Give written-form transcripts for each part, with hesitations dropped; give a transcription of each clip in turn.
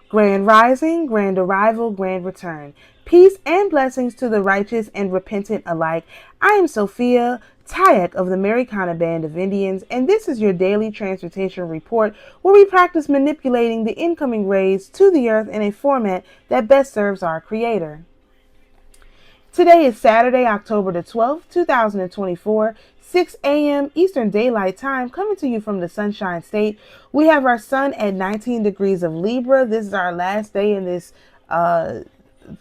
Grand rising, grand arrival, grand return. Peace and blessings to the righteous and repentant alike. I am Sophia, Tayac of the AmaruKhan Band of Indians, and this is your daily Transmutation report where we practice manipulating the incoming rays to the earth in a format that best serves our Creator. Today is Saturday, October the 12th, 2024, 6 a.m. Eastern Daylight Time, coming to you from the Sunshine State. We have our sun at 19 degrees of Libra. This is our last day in this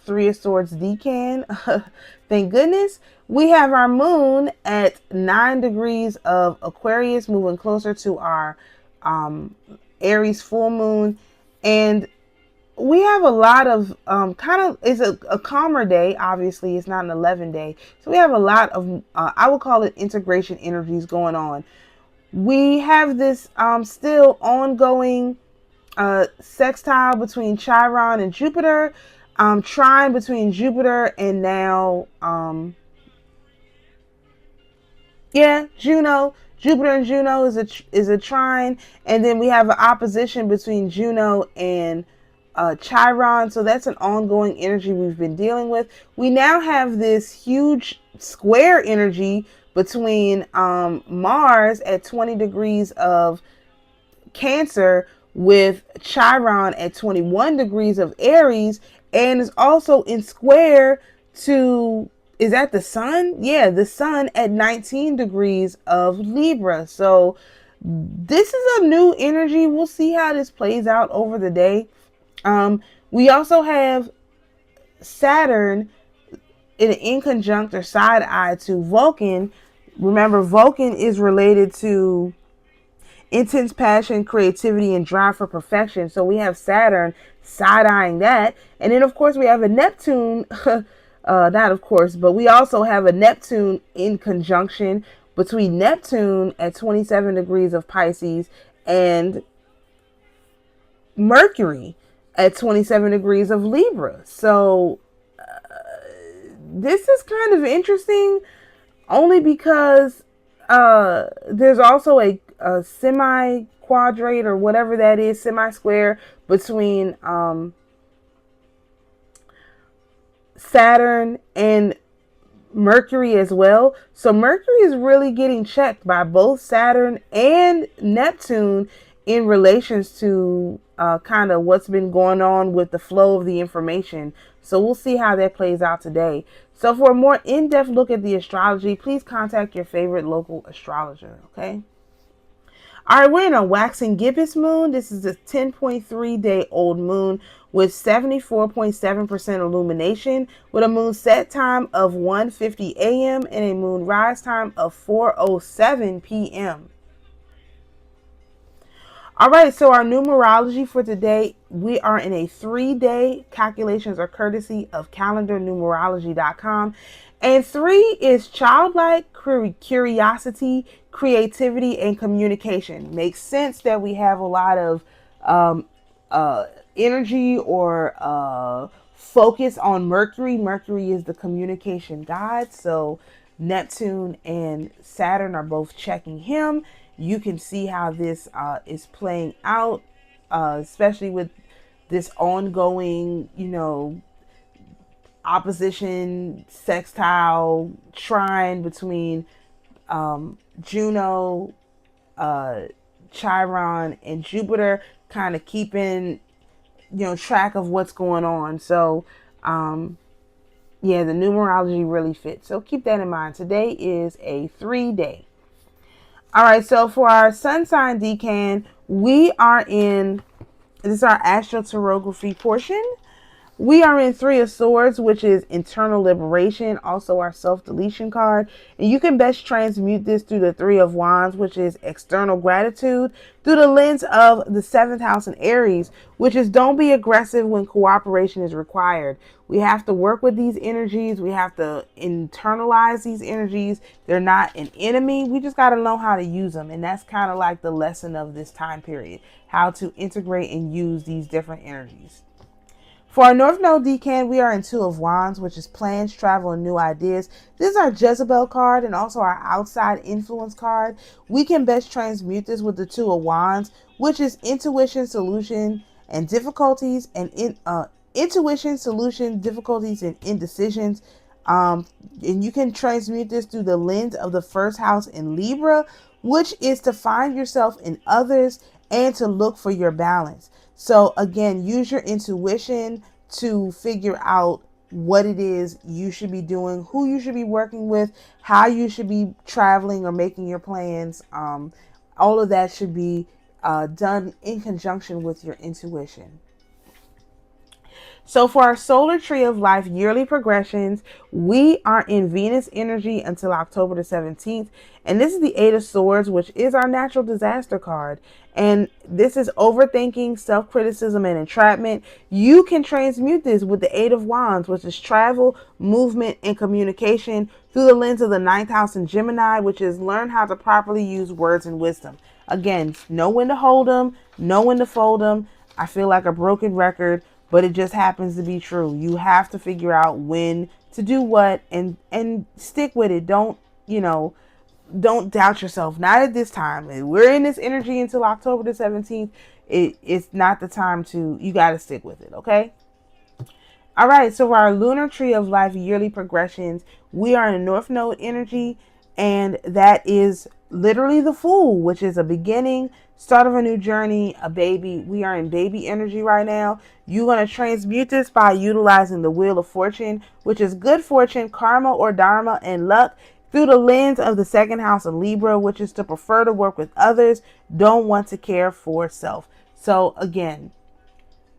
Three of Swords decan. Thank goodness. We have our moon at 9 degrees of Aquarius, moving closer to our Aries full moon. And we have a lot of it's a calmer day. Obviously, it's not an 11 day. So we have a lot of, I would call it integration energies going on. We have this still ongoing sextile between Chiron and Jupiter, trine between Jupiter and now, Juno. Jupiter and Juno is a trine. And then we have an opposition between Juno and Chiron, so that's an ongoing energy we've been dealing with. We now have this huge square energy between Mars at 20 degrees of Cancer with Chiron at 21 degrees of Aries, and is also in square to, is that the sun? Yeah, the sun at 19 degrees of Libra. So this is a new energy. We'll see how this plays out over the day. We also have Saturn in conjunct or side eye to Vulcan. Remember, Vulcan is related to intense passion, creativity, and drive for perfection. So we have Saturn side-eyeing that. And then, of course, we have a Neptune, not of course, but we also have a Neptune in conjunction between Neptune at 27 degrees of Pisces and Mercury at 27 degrees of Libra. So this is kind of interesting only because there's also a semi-quadrate or whatever that is, semi-square between Saturn and Mercury as well. So Mercury is really getting checked by both Saturn and Neptune in relations to kind of what's been going on with the flow of the information. So we'll see how that plays out today. So for a more in-depth look at the astrology, please contact your favorite local astrologer, okay? All right, we're in a waxing gibbous moon. This is a 10.3 day old moon with 74.7% illumination, with a moon set time of 1:50 a.m. and a moon rise time of 4:07 p.m. All right, so our numerology for today, we are in a 3-day. Calculations are courtesy of calendarnumerology.com. And 3 is childlike, curiosity, creativity, and communication. Makes sense that we have a lot of energy or focus on Mercury. Mercury is the communication god. So Neptune and Saturn are both checking him. You can see how this is playing out, especially with this ongoing, opposition, sextile, trine between Juno, Chiron, and Jupiter, kind of keeping, track of what's going on. So, the numerology really fits. So keep that in mind. Today is a 3-day. All right, so for our sun sign decan, we are in, this is our astrotarography portion. We are in 3 of Swords, which is internal liberation, also our self-deletion card. And you can best transmute this through the 3 of Wands, which is external gratitude, through the lens of the 7th house in Aries, which is don't be aggressive when cooperation is required. We have to work with these energies. We have to internalize these energies. They're not an enemy. We just got to know how to use them. And that's kind of like the lesson of this time period, how to integrate and use these different energies. For our North Node decan, we are in 2 of Wands, which is plans, travel, and new ideas. This is our Jezebel card and also our outside influence card. We can best transmute this with the 2 of Wands, which is intuition, solution, and difficulties and intuition, solution, difficulties, and indecisions. And you can transmute this through the lens of the first house in Libra, which is to find yourself in others and to look for your balance. So again, use your intuition to figure out what it is you should be doing, who you should be working with, how you should be traveling or making your plans. All of that should be done in conjunction with your intuition. So for our solar tree of life yearly progressions, we are in Venus energy until October the 17th. And this is the Eight of Swords, which is our natural disaster card. And this is overthinking, self-criticism, and entrapment. You can transmute this with the Eight of Wands, which is travel, movement, and communication through the lens of the ninth house in Gemini, which is learn how to properly use words and wisdom. Again, know when to hold them, know when to fold them. I feel like a broken record, but it just happens to be true. You have to figure out when to do what and stick with it. Don't doubt yourself. Not at this time. We're in this energy until October the 17th. It's not the time to, you got to stick with it. Okay. All right. So for our lunar tree of life yearly progressions, we are in a North Node energy, and that is literally the Fool, which is a beginning, start of a new journey, a baby. We are in baby energy right now. You're going to transmute this by utilizing the Wheel of Fortune, which is good fortune, karma or dharma, and luck through the lens of the second house of Libra, which is to prefer to work with others, don't want to care for self. So again,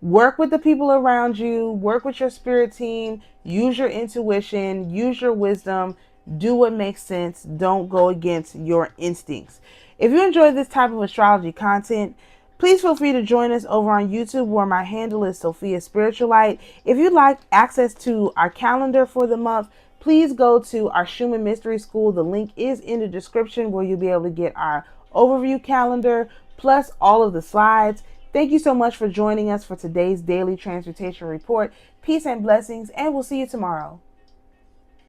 work with the people around you, work with your spirit team, use your intuition, use your wisdom, do what makes sense. Don't go against your instincts. If you enjoy this type of astrology content, please feel free to join us over on YouTube, where my handle is Sophia Spiritualite. If you'd like access to our calendar for the month, please go to our Schumann Mystery School. The link is in the description, where you'll be able to get our overview calendar plus all of the slides. Thank you so much for joining us for today's daily transmutation report. Peace and blessings, and we'll see you tomorrow.